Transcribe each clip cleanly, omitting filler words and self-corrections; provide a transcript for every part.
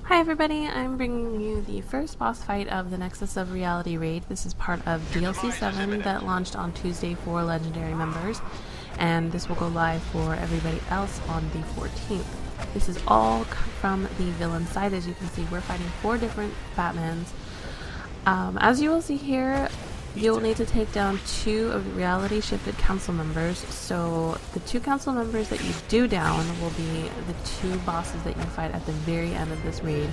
Hi everybody, I'm bringing you the first boss fight of the Nexus of Reality raid. This is part of DLC 7 that launched on Tuesday for Legendary members, and this will go live for everybody else on the 14th. This is all from the villain side. As you can see, we're fighting 4 different Batmans. As you will see here, you'll need to take down 2 of the reality shifted council members. So the 2 council members that you do down will be the 2 bosses that you fight at the very end of this raid,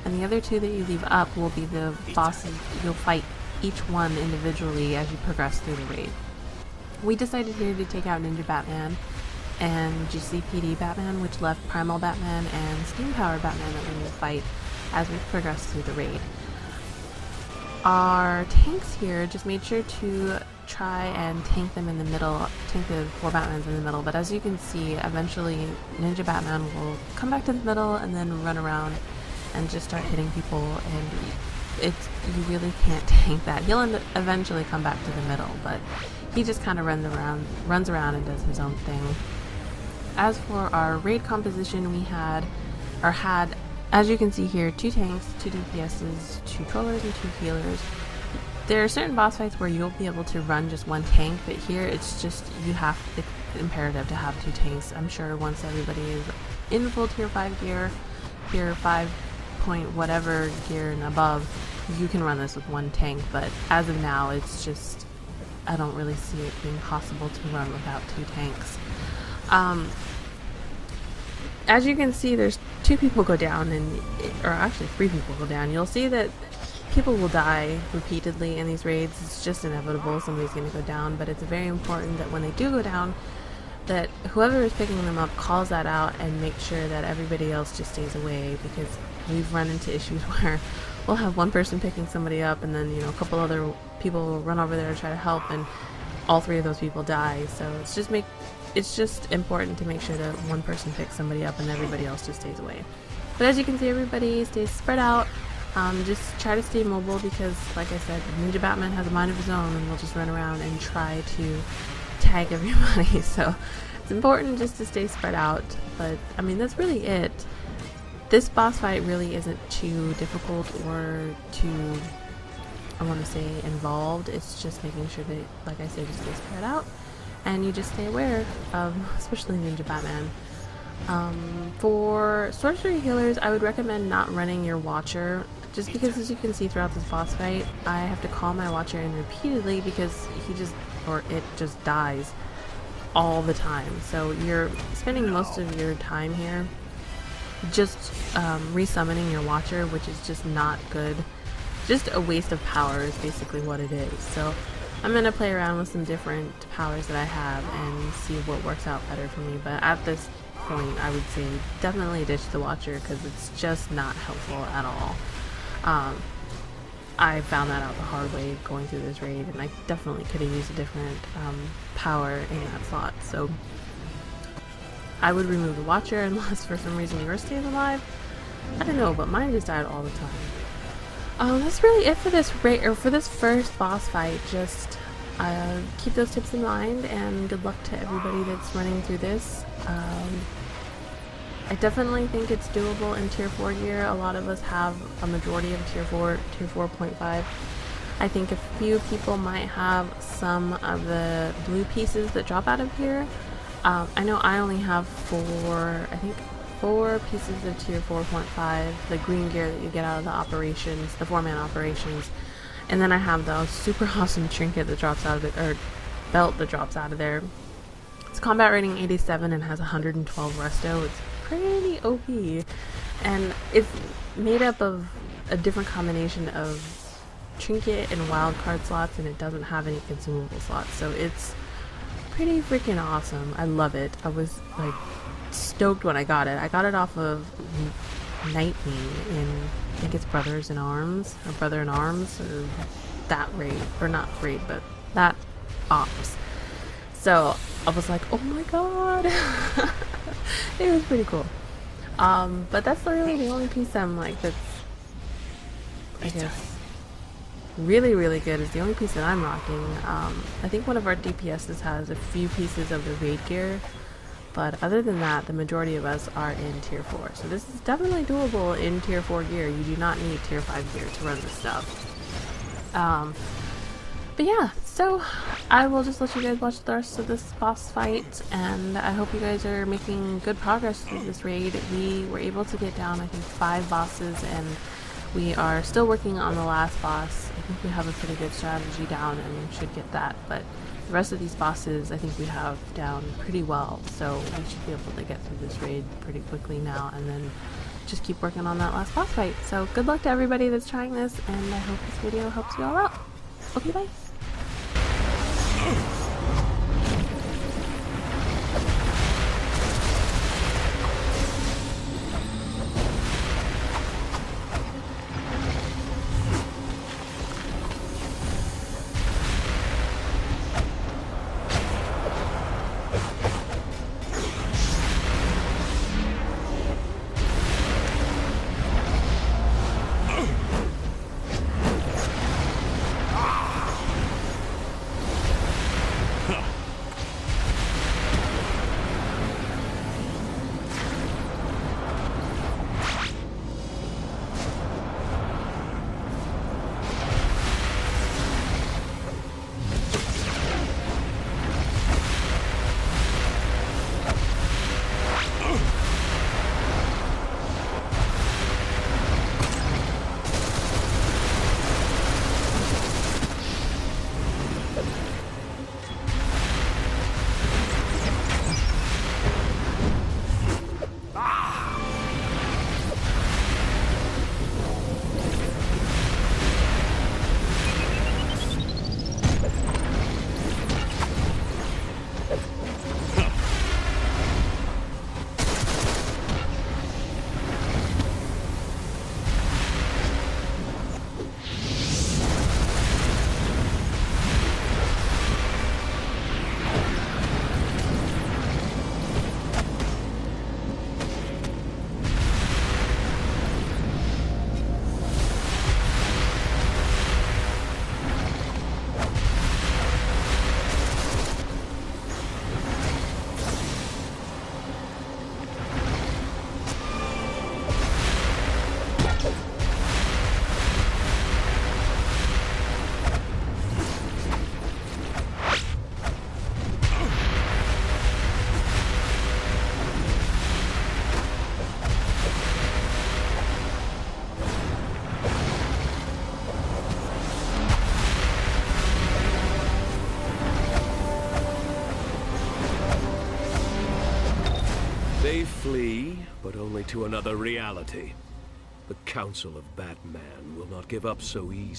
and the other 2 that you leave up will be the bosses you'll fight each one individually as you progress through the raid. We decided here to take out Ninja Batman and GCPD Batman, which left Primal Batman and Steam Powered Batman that we will fight as we progress through the raid. Our tanks here just made sure to try and tank them in the middle, tank the 4 Batmans in the middle, but as you can see, eventually Ninja Batman will come back to the middle and then run around and just start hitting people, and you really can't tank that. He'll eventually come back to the middle, but he just kind of runs around and does his own thing. As for our raid composition, we had, as you can see here, 2 tanks, 2 DPSs, 2 trollers, and 2 healers. There are certain boss fights where you'll be able to run just 1 tank, but here it's just, it's imperative to have 2 tanks. I'm sure once everybody is in full tier 5 gear, tier 5 point whatever gear and above, you can run this with 1 tank, but as of now, it's just, I don't really see it being possible to run without 2 tanks. As you can see, there's 2 people go down, or actually 3 people go down. You'll see that people will die repeatedly in these raids. It's just inevitable, somebody's going to go down, but it's very important that when they do go down, that whoever is picking them up calls that out and makes sure that everybody else just stays away, because we've run into issues where we'll have one person picking somebody up and then, a couple other people will run over there to try to help, and all 3 of those people die. So it's just important to make sure that one person picks somebody up and everybody else just stays away. But as you can see, everybody stays spread out. Just try to stay mobile, because like I said, Ninja Batman has a mind of his own and will just run around and try to tag everybody. So it's important just to stay spread out. But I mean, that's really it. This boss fight really isn't too difficult or too, I want to say, involved. It's just making sure that, like I said, you stay spread out and you just stay aware of, especially Ninja Batman. For sorcery healers, I would recommend not running your watcher, just because, as you can see throughout this boss fight, I have to call my watcher in repeatedly because it just dies all the time. So you're spending most of your time here just resummoning your watcher, which is just not good. Just a waste of power is basically what it is. So I'm going to play around with some different powers that I have and see what works out better for me. But at this point, I would say definitely ditch the watcher, because it's just not helpful at all. I found that out the hard way going through this raid, and I definitely could have used a different power in that slot. So I would remove the watcher unless for some reason yours stays alive. I don't know, but mine just died all the time. That's really it for this raid, or for this first boss fight. Just keep those tips in mind, and good luck to everybody that's running through this. I definitely think it's doable in tier 4 gear. A lot of us have a majority of tier 4.5. I think a few people might have some of the blue pieces that drop out of here. I know I only have 4 pieces of tier 4.5, the green gear that you get out of the operations, the 4-man operations, and then I have the super awesome trinket that drops out of it, or belt that drops out of there. It's combat rating 87 and has 112 resto. It's pretty OP, and it's made up of a different combination of trinket and wildcard slots, and it doesn't have any consumable slots, so it's pretty freaking awesome. I love it. I was like stoked when I got it. I got it off of Nightwing in, I think it's Brother in Arms, or that raid, or not raid, but that ops. So I was like, oh my god. It was pretty cool. But that's really the only piece I'm like, that's, I guess, really, really good, is the only piece that I'm rocking. I think one of our DPSs has a few pieces of the raid gear, But other than that, the majority of us are in tier 4. So this is definitely doable in tier 4 gear. You do not need tier 5 gear to run this stuff. But yeah, so I will just let you guys watch the rest of this boss fight, and I hope you guys are making good progress through this raid. We were able to get down, I think, 5 bosses, and we are still working on the last boss. I think we have a pretty good strategy down and should get that, but the rest of these bosses I think we have down pretty well, so we should be able to get through this raid pretty quickly now, and then just keep working on that last boss fight. So good luck to everybody that's trying this, and I hope this video helps you all out. Okay, bye! They flee, but only to another reality. The Council of Batman will not give up so easily.